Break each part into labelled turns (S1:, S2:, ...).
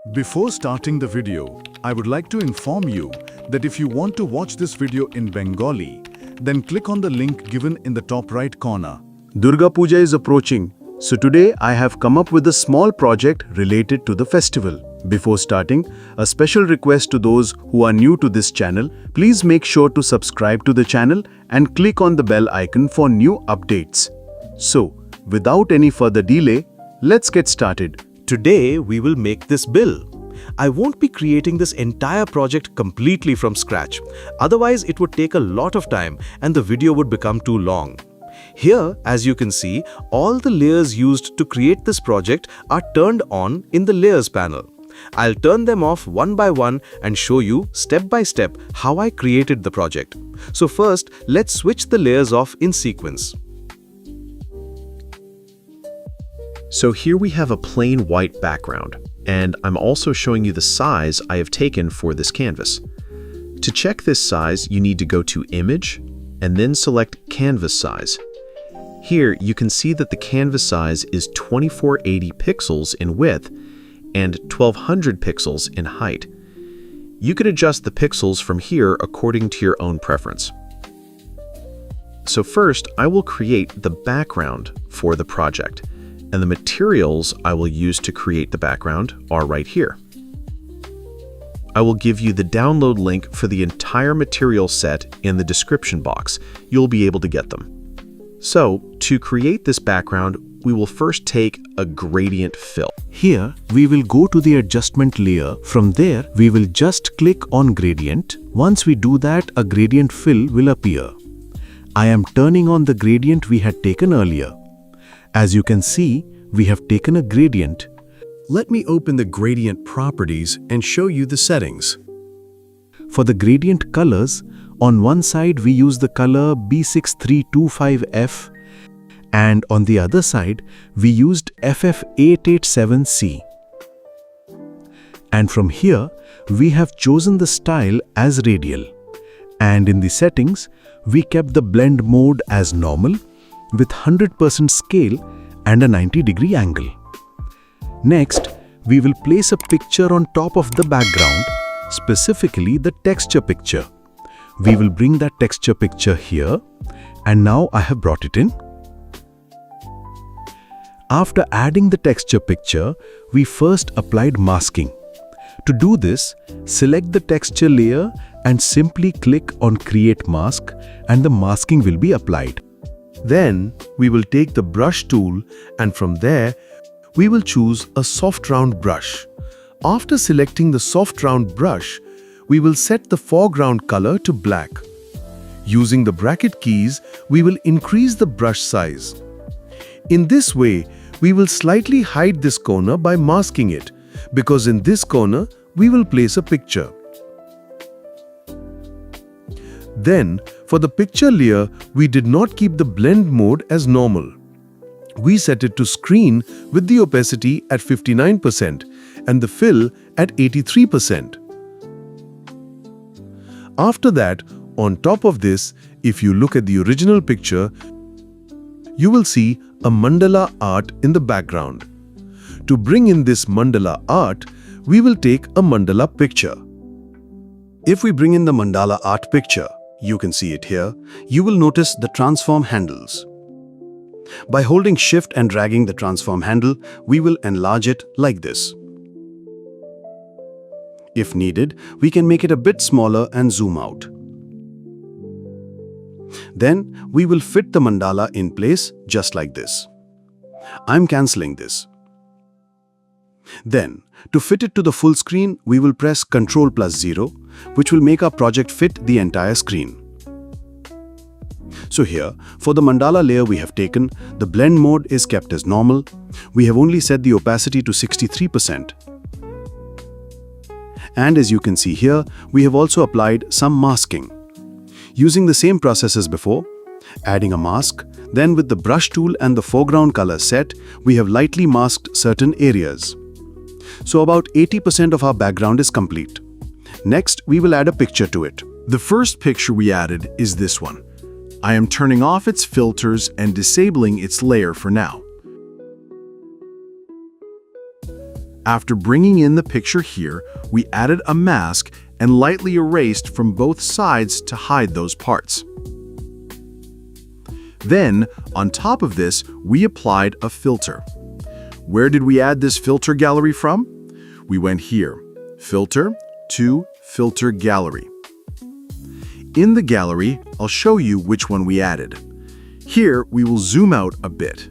S1: Before starting the video, I would like to inform you that if you want to watch this video in Bengali, then click on the link given in the top right corner.
S2: Durga Puja is approaching, so today I have come up with a small project related to the festival. Before starting, a special request to those who are new to this channel, please make sure to subscribe to the channel and click on the bell icon for new updates. So, without any further delay, let's get started.
S3: Today, we will make this bill. I won't be creating this entire project completely from scratch. Otherwise, it would take a lot of time and the video would become too long. Here, as you can see, all the layers used to create this project are turned on in the Layers panel. I'll turn them off one by one and show you step by step how I created the project. So first, let's switch the layers off in sequence.
S4: So here we have a plain white background, and I'm also showing you the size I have taken for this canvas. To check this size, you need to go to Image, and then select Canvas Size. Here you can see that the canvas size is 2480 pixels in width and 1200 pixels in height. You can adjust the pixels from here according to your own preference. So first, I will create the background for the project, and the materials I will use to create the background are right here. I will give you the download link for the entire material set in the description box. You'll be able to get them. So, to create this background, we will first take a gradient fill.
S3: Here, we will go to the adjustment layer. From there, we will just click on gradient. Once we do that, a gradient fill will appear. I am turning on the gradient we had taken earlier. As you can see, we have taken a gradient.
S2: Let me open the gradient properties and show you the settings.
S3: For the gradient colors, on one side we use the color B6325F and on the other side we used FF887C. And from here, we have chosen the style as radial. And in the settings, we kept the blend mode as normal with 100% scale and a 90-degree angle. Next, we will place a picture on top of the background, specifically the texture picture. We will bring that texture picture here, and now I have brought it in. After adding the texture picture, we first applied masking. To do this, select the texture layer and simply click on Create Mask, and the masking will be applied.
S5: Then, we will take the brush tool and from there, we will choose a soft round brush. After selecting the soft round brush, we will set the foreground color to black. Using the bracket keys, we will increase the brush size. In this way, we will slightly hide this corner by masking it, because in this corner, we will place a picture. Then, for the picture layer, we did not keep the blend mode as normal. We set it to screen with the opacity at 59% and the fill at 83%. After that, on top of this, if you look at the original picture, you will see a mandala art in the background. To bring in this mandala art, we will take a mandala picture.
S2: If we bring in the mandala art picture, you can see it here, you will notice the transform handles. By holding Shift and dragging the transform handle, we will enlarge it like this. If needed, we can make it a bit smaller and zoom out. Then, we will fit the mandala in place just like this. I'm cancelling this. Then, to fit it to the full screen, we will press Ctrl+0, which will make our project fit the entire screen. So here, for the mandala layer we have taken, the blend mode is kept as normal. We have only set the opacity to 63%. And as you can see here, we have also applied some masking. Using the same process as before, adding a mask, then with the brush tool and the foreground color set, we have lightly masked certain areas. So about 80% of our background is complete. Next, we will add a picture to it.
S1: The first picture we added is this one. I am turning off its filters and disabling its layer for now.
S2: After bringing in the picture here, we added a mask and lightly erased from both sides to hide those parts. Then, on top of this, we applied a filter. Where did we add this filter gallery from? We went here, Filter to Filter Gallery. In the gallery, I'll show you which one we added. Here, we will zoom out a bit.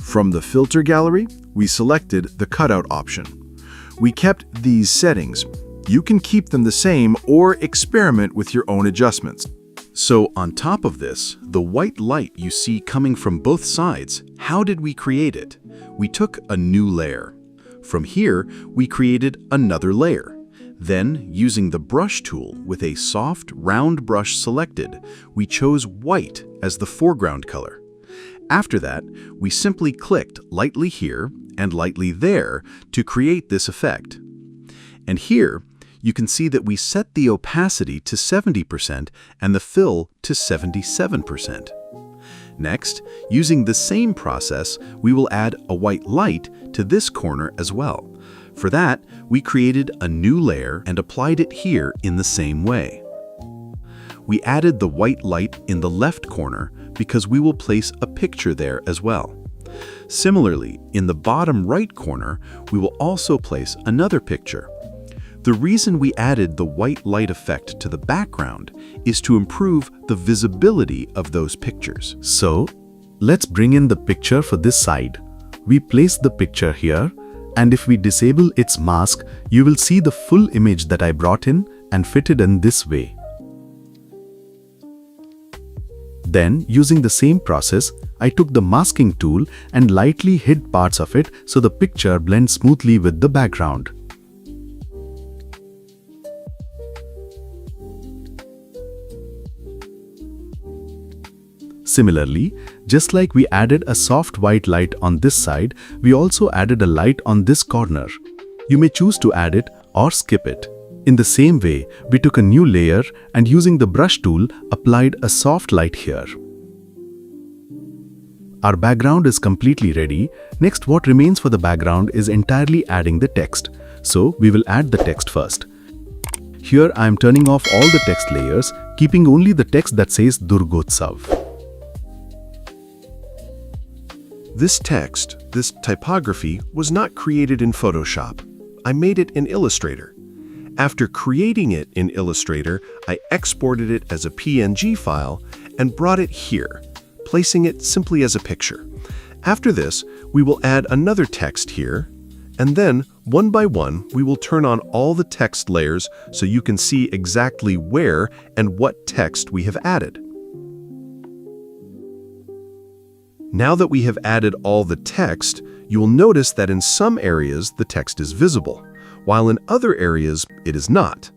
S2: From the filter gallery, we selected the cutout option. We kept these settings. You can keep them the same or experiment with your own adjustments.
S1: So on top of this, the white light you see coming from both sides, how did we create it? We took a new layer. From here, we created another layer. Then, using the brush tool with a soft, round brush selected, we chose white as the foreground color. After that, we simply clicked lightly here and lightly there to create this effect. And here, you can see that we set the opacity to 70% and the fill to 77%. Next, using the same process, we will add a white light to this corner as well. For that, we created a new layer and applied it here in the same way. We added the white light in the left corner because we will place a picture there as well. Similarly, in the bottom right corner, we will also place another picture. The reason we added the white light effect to the background is to improve the visibility of those pictures.
S5: So, let's bring in the picture for this side. We place the picture here, and if we disable its mask, you will see the full image that I brought in and fitted in this way. Then, using the same process, I took the masking tool and lightly hid parts of it so the picture blends smoothly with the background. Similarly, just like we added a soft white light on this side, we also added a light on this corner. You may choose to add it or skip it. In the same way, we took a new layer and using the brush tool, applied a soft light here. Our background is completely ready. Next, what remains for the background is entirely adding the text. So, we will add the text first. Here, I am turning off all the text layers, keeping only the text that says Durgotsav.
S6: This text, this typography, was not created in Photoshop. I made it in Illustrator. After creating it in Illustrator, I exported it as a PNG file and brought it here, placing it simply as a picture. After this, we will add another text here, and then, one by one, we will turn on all the text layers so you can see exactly where and what text we have added. Now that we have added all the text, you will notice that in some areas the text is visible, while in other areas it is not.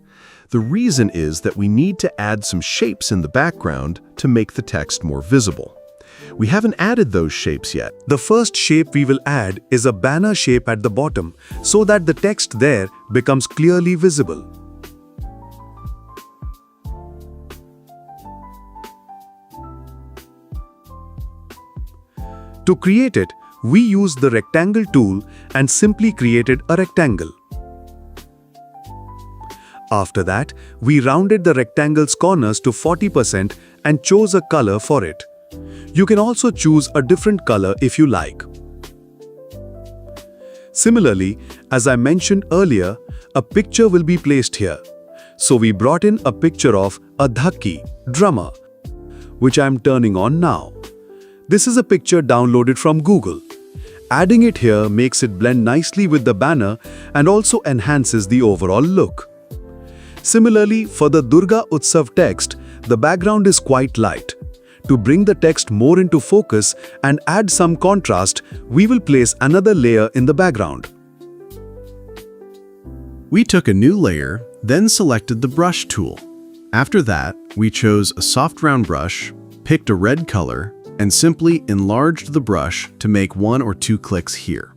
S6: The reason is that we need to add some shapes in the background to make the text more visible. We haven't added those shapes yet.
S7: The first shape we will add is a banner shape at the bottom so that the text there becomes clearly visible. To create it, we used the rectangle tool and simply created a rectangle. After that, we rounded the rectangle's corners to 40% and chose a color for it. You can also choose a different color if you like. Similarly, as I mentioned earlier, a picture will be placed here. So we brought in a picture of a dhaki, drummer, which I am turning on now. This is a picture downloaded from Google. Adding it here makes it blend nicely with the banner and also enhances the overall look. Similarly, for the Durga Utsav text, the background is quite light. To bring the text more into focus and add some contrast, we will place another layer in the background.
S2: We took a new layer, then selected the brush tool. After that, we chose a soft round brush, picked a red color, and simply enlarged the brush to make 1 or 2 clicks here.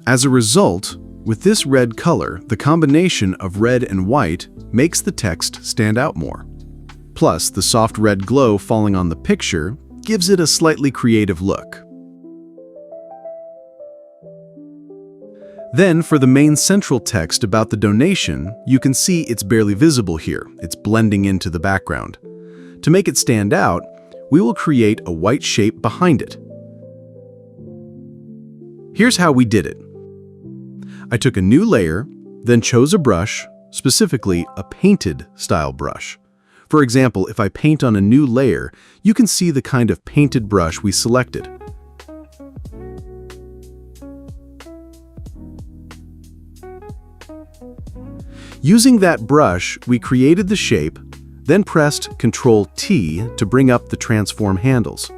S2: As a result, with this red color, the combination of red and white makes the text stand out more. Plus, the soft red glow falling on the picture gives it a slightly creative look.
S1: Then, for the main central text about the donation, you can see it's barely visible here. It's blending into the background. To make it stand out, we will create a white shape behind it. Here's how we did it. I took a new layer, then chose a brush, specifically a painted style brush. For example, if I paint on a new layer, you can see the kind of painted brush we selected. Using that brush, we created the shape, then pressed Ctrl-T to bring up the transform handles.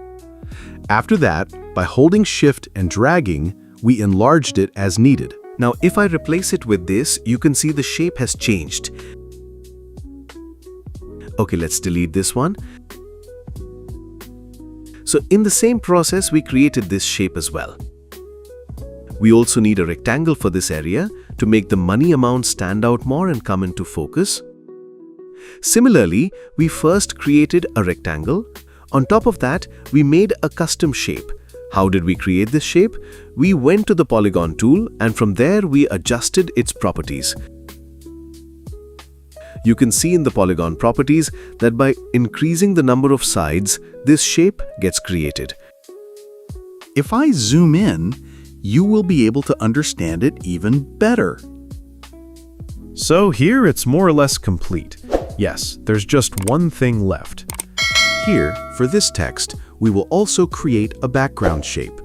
S1: After that, by holding Shift and dragging, we enlarged it as needed.
S3: Now, if I replace it with this, you can see the shape has changed. Okay, let's delete this one. So in the same process, we created this shape as well. We also need a rectangle for this area to make the money amount stand out more and come into focus. Similarly, we first created a rectangle. On top of that, we made a custom shape. How did we create this shape? We went to the polygon tool, and from there we adjusted its properties. You can see in the polygon properties that by increasing the number of sides, this shape gets created.
S1: If I zoom in, you will be able to understand it even better.
S6: So here it's more or less complete. Yes, there's just one thing left.
S1: Here, for this text, we will also create a background shape.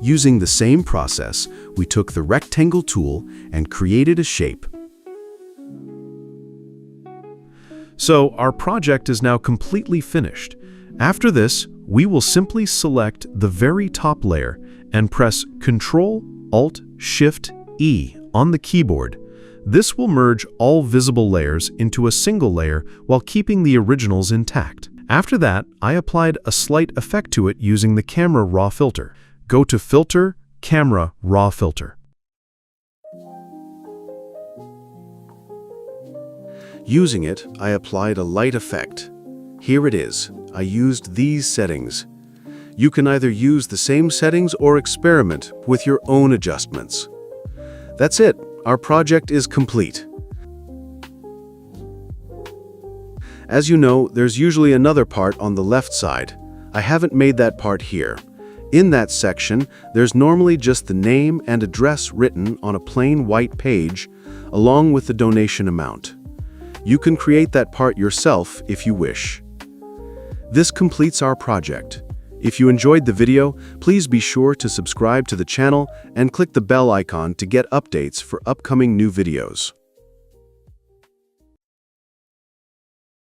S1: Using the same process, we took the rectangle tool and created a shape.
S6: So our project is now completely finished. After this, we will simply select the very top layer and press Ctrl-Alt-Shift-E on the keyboard. This will merge all visible layers into a single layer while keeping the originals intact. After that, I applied a slight effect to it using the Camera Raw filter. Go to Filter, Camera Raw Filter.
S1: Using it, I applied a light effect. Here it is. I used these settings. You can either use the same settings or experiment with your own adjustments. That's it. Our project is complete. As you know, there's usually another part on the left side. I haven't made that part here. In that section, there's normally just the name and address written on a plain white page, along with the donation amount. You can create that part yourself if you wish. This completes our project. If you enjoyed the video, please be sure to subscribe to the channel and click the bell icon to get updates for upcoming new videos.